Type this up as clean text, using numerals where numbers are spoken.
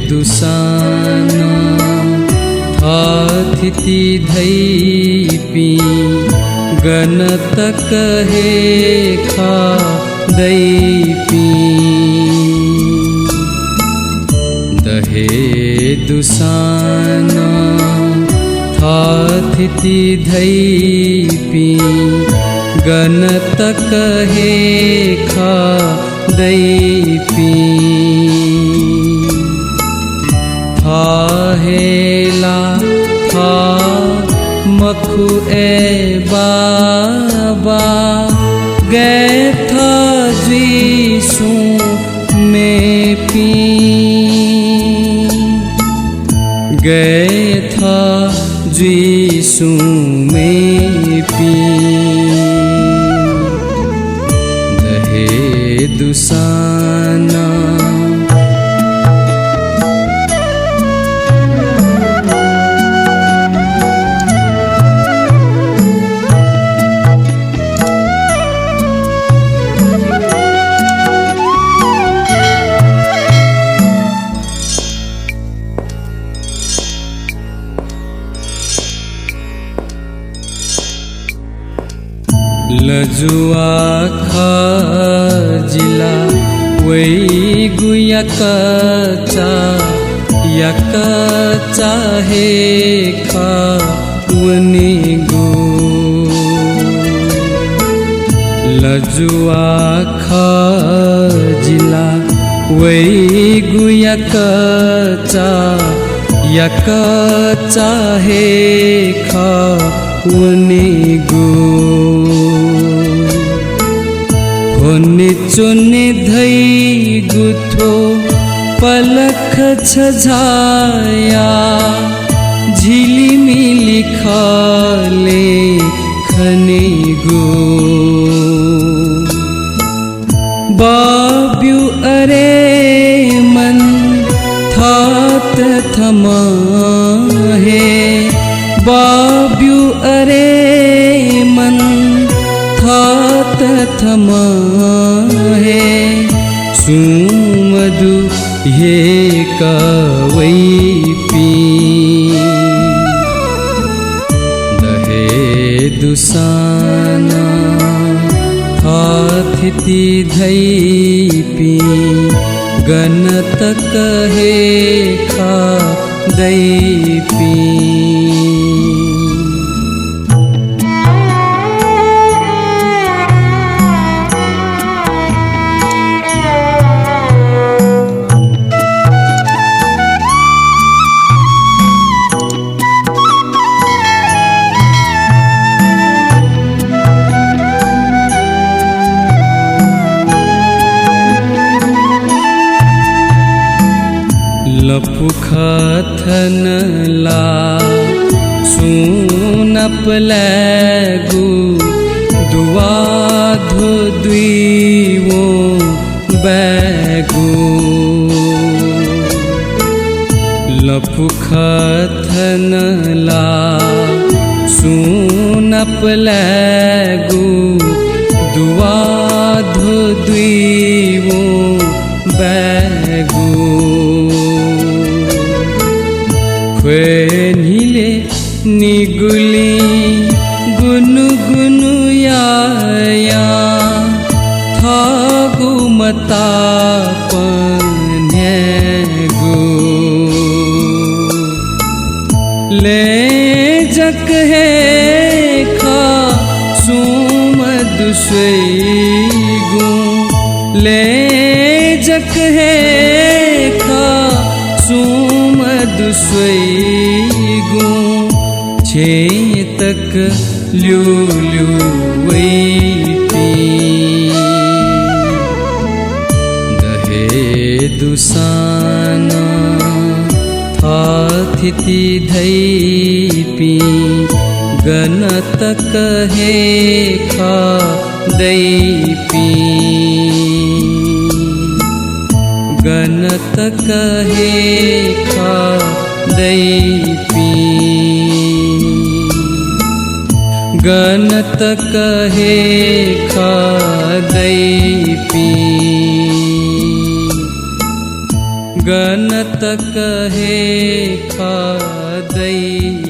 दुसाना थाथिति धैपी गनत कहे खा दैपी दहे दुसाना थाथिति धैपी गनत कहे खा दैपी था हेला था मखु ए बाबा गए था जीसू में पी गए था जीसू में पी दहे दुसाना लजुआ खा जिला वही गुया कच्चा या कच्चा है खा वनी गु लजुआ खा जिला वही गुया कच्चा या कच्चा है खा वनी गु होने चुने धई गुथो पलख छझाया झिली मिली खाले खने गो बाब्यू अरे मन थात थमा है बाब्यू अरे मन थात थमा है सुमधु ये कवई पी दहे दुसाना थाथिति धैपी गनत कहे खा दैपी लपुखथन ला सुनप लगू दुआधो द्वीवो बैगू लपुखथन ला सुनप लगू दुआधो द्वीवो बैगू नीले निगुली गुनु गुनु या था गुमता पन्यगु ले जक है खा सुमद स्वेगु ले जक है खा सुमद स्वेगु छेतक ल्यू ल्यू वैपी दहे दुसाना थाथिति धैपी गनत कहे खा दैपी गनत कहे खा दैपी गनत कहे खा दैपी गनत कहे खादई